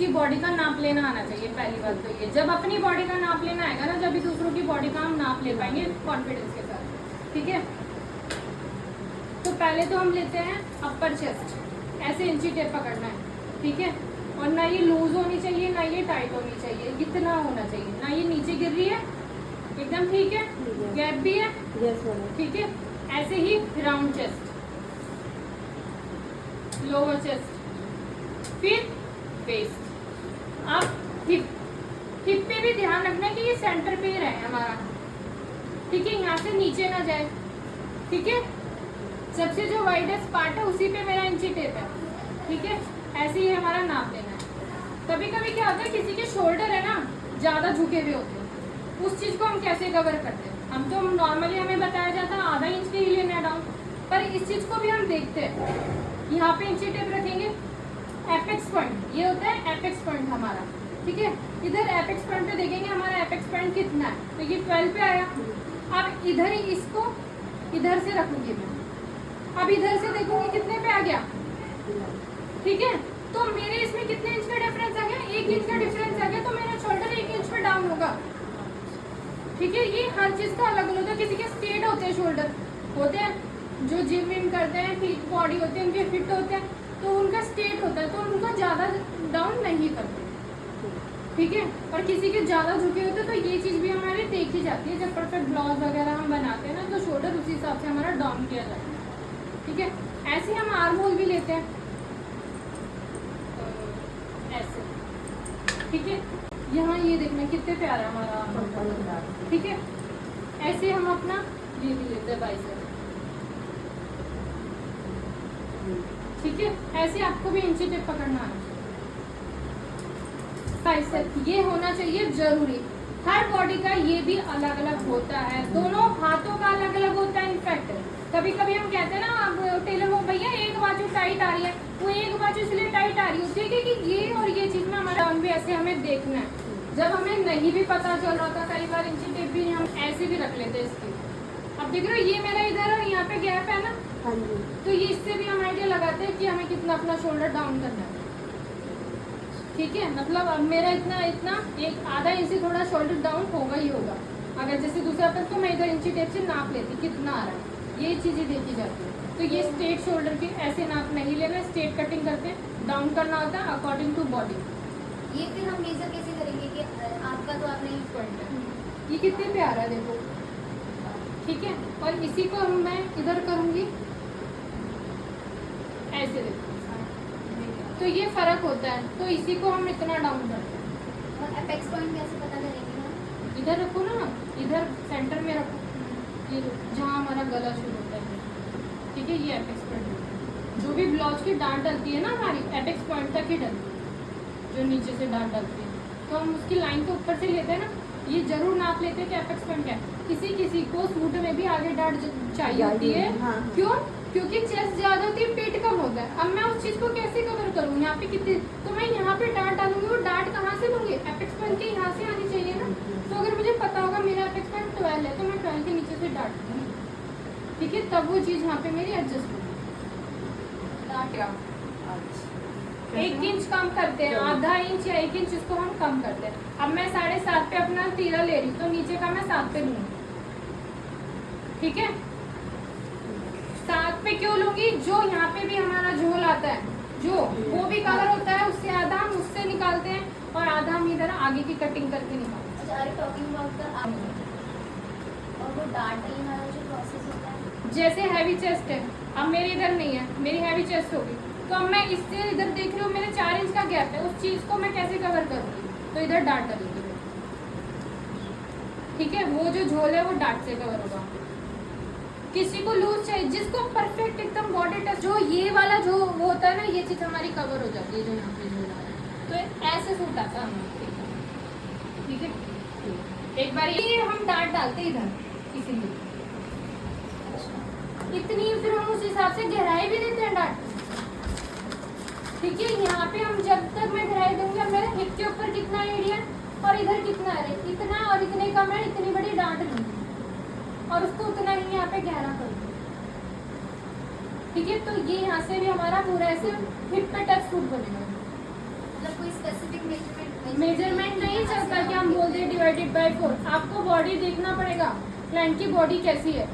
उसकी बॉडी का नाप लेना आना चाहिए। पहली बात तो ये, जब अपनी बॉडी का नाप लेना आएगा ना, जब भी दूसरों की बॉडी का हम नाप ले पाएंगे कॉन्फिडेंस के साथ। ठीक है, तो पहले तो हम लेते हैं अपर चेस्ट, ऐसे इंची टेप पकड़ना है। ठीक है, और ना ये लूज होनी चाहिए ना ये टाइट होनी चाहिए, इतना होना चाहिए, ना ये नीचे गिर रही है एकदम। ठीक है, गैप भी है। ठीक है, ऐसे ही राउंड चेस्ट, लोअर चेस्ट, फिर वेस्ट। अब हिप, हिप पे भी ध्यान रखना है कि ये सेंटर पे ही रहे हमारा। ठीक है, यहाँ से नीचे ना जाए। ठीक है, सबसे जो वाइडेस्ट पार्ट है उसी पे मेरा इंची टेप है। ठीक है, ऐसे ही हमारा नाप लेना है। कभी कभी क्या होता है, किसी के शोल्डर है ना ज्यादा झुके हुए होते हैं, उस चीज को हम कैसे कवर करते हैं? हम तो नॉर्मली हमें बताया जाता है आधा इंच के ही लेना है डाउन, पर इस चीज को भी हम देखते हैं। यहाँ पे इंची टेप रखेंगे, एपेक्स पॉइंट ये होता है एपेक्स पॉइंट हमारा। ठीक है, इधर एपेक्स पॉइंट पे देखेंगे हमारा एपेक्स पॉइंट कितना है, तो ये 12 पे आया। अब इधर ही इसको इधर से रखूंगी मैं, अब इधर से देखूंगी कितने पे आ गया। ठीक है, तो मेरे इसमें कितने इंच का डिफरेंस आ गया? 1 इंच का डिफरेंस आ गया, तो मेरा शोल्डर 1 इंच पे डाउन होगा। ठीक है, ये हर चीज का अलग अलग होता है। किसी के स्ट्रेट होते हैं शोल्डर, होते हैं जो जिम विम करते हैं, फिट बॉडी होते हैं, उनके फिट होते हैं, तो उनका स्ट्रेट होता है, तो उनको ज्यादा डाउन नहीं करते। ठीक है, और किसी के ज्यादा झुके होते हैं, तो ये चीज भी हमारी देखी जाती है। जब परफेक्ट ब्लाउज वगैरह हम बनाते हैं ना, तो शोल्डर उसी हिसाब से हमारा डाउन किया जाता है। ठीक है, ऐसे हम आर्म होल भी लेते हैं ऐसे। ठीक है, यहाँ ये देखना कितने प्यारा हमारा। ठीक है, ऐसे हम अपना ये भी लेते हैं बाइसेप। ठीक है, ऐसे आपको भी इंची टेप पकड़ना है। बाइसेप ये होना चाहिए जरूरी। हर बॉडी का ये भी अलग अलग होता है, दोनों हाथों का अलग अलग होता है। इनफैक्ट कभी कभी हम कहते हैं ना, अब टेलर को भैया एक बाजू टाइट आ रही है, वो एक बाजू इसलिए टाइट आ रही होती है कि ये और ये चीज में हमारा डाउन भी ऐसे हमें देखना है। जब हमें नहीं भी पता चल रहा था, कई बार इंची टेप भी हम ऐसे भी रख लेते हैं इसकी। अब देख रहे हो, ये मेरा इधर और यहाँ पे गैप है ना, तो ये इससे भी हम आइडिया लगाते हैं कि हमें कितना अपना शोल्डर डाउन करना है। ठीक है, मतलब अब मेरा इतना इतना एक आधा इंच से थोड़ा शोल्डर डाउन होगा ही होगा। अगर जैसे दूसरा पर तो मैं इधर इंची टेप से नाप लेती कितना आ रहा है, ये चीजें देखी जाती है। तो ये स्ट्रेट शोल्डर के ऐसे नाप नहीं लेना, स्ट्रेट कटिंग करते हैं, डाउन करना होता है अकॉर्डिंग टू बॉडी। ये फिर हम मेजर कैसे करेंगे कि आपका तो आपने एक पॉइंट है, ये कितने पे आ रहा है देखो। ठीक है, और इसी को मैं इधर करूंगी ऐसे देखो, तो ये फर्क होता है। तो इसी को हम इतना डाउन करते हैं। और एपेक्स पॉइंट कैसे पता करेंगे हम? इधर रखो ना, इधर सेंटर में रखो, ये जहाँ हमारा गला शुरू होता है। ठीक है, ये एपेक्स पॉइंट होता है। जो भी ब्लाउज की डांट डलती है ना हमारी, एपेक्स पॉइंट तक ही डलती है, जो नीचे से डांट डलती है। तो हम उसकी लाइन तो ऊपर से लेते हैं ना, ये जरूर नाप लेते हैं कि एपेक्स पॉइंट क्या है। किसी को सूट में भी आगे डांट चाहिए होती है। हाँ। क्यों? क्योंकि चेस्ट ज्यादा होती है, पेट कम होता है। अब मैं उस चीज को कैसे कवर करूँ? यहाँ पे कितने, तो मैं यहाँ पे डांट डालूंगी, वो डांट कहाँ से लूंगी? एपेक्स पॉइंट के यहाँ से आनी चाहिए ना। तो अगर मुझे पता होगा मेरा एपेक्स पॉइंट 12 है, तो मैं 12 के नीचे से डांट दूंगी। ठीक है, तब वो चीज यहाँ पे मेरी एडजस्ट होगी। डांट 1 इंच कम करते हैं, आधा इंच या 1 इंच इसको हम कम करते हैं। अब मैं 7.5 पे अपना तीरा ले रही हूँ, तो नीचे का मैं 7 पे लूंगी। ठीक है, 7 पे क्यों लूंगी? जो यहाँ पे भी हमारा झोल आता है, जो वो भी कवर होता है, उससे आधा हम उससे निकालते हैं और आधा हम इधर आगे की कटिंग करके निकालते हैं। अच्छा, आर टॉकिंग अबाउट द और वो डांट डालने वाला जो प्रोसेस होता है, जैसे हैवी चेस्ट है, अब मेरे इधर नहीं है, मेरी हैवी चेस्ट होगी, तो अब मैं इससे इधर देख रही हूँ मेरे 4 इंच का गैप है, उस चीज को मैं कैसे कवर करूँगी? तो इधर डांट डालूंगी। ठीक है, वो जो झोल है वो डांट से कवर होगा। किसी को लूज चाहिए, जिसको परफेक्ट एकदम बॉडी टच, जो ये वाला जो वो होता है ना, ये चीज हमारी कवर हो जाती है, जो यहाँ पे झोल आ रहा है, तो ऐसे सूट आता है हमारा। ठीक है, एक बार ये हम डांट डालते इधर, इसीलिए इतनी, फिर हम उस हिसाब से गहराई भी देते हैं डांट। ठीक है, यहाँ पे हम जब तक मैं गहराई दूंगी, मेरे हिप के ऊपर कितना एरिया और इधर कितना है, इतना और इतने कम है, इतनी बड़ी डांट लूंगी और उसको उतना ही यहाँ पे गहरा करूंगी। ठीक है, तो ये यहाँ से भी हमारा पूरा ऐसे हिप पे टच सूट बनेगा। मतलब कोई स्पेसिफिक मेजरमेंट नहीं चलता कि हम बोल दें डिवाइडेड बाय 4। आपको बॉडी देखना पड़ेगा क्लाइंट की बॉडी कैसी है।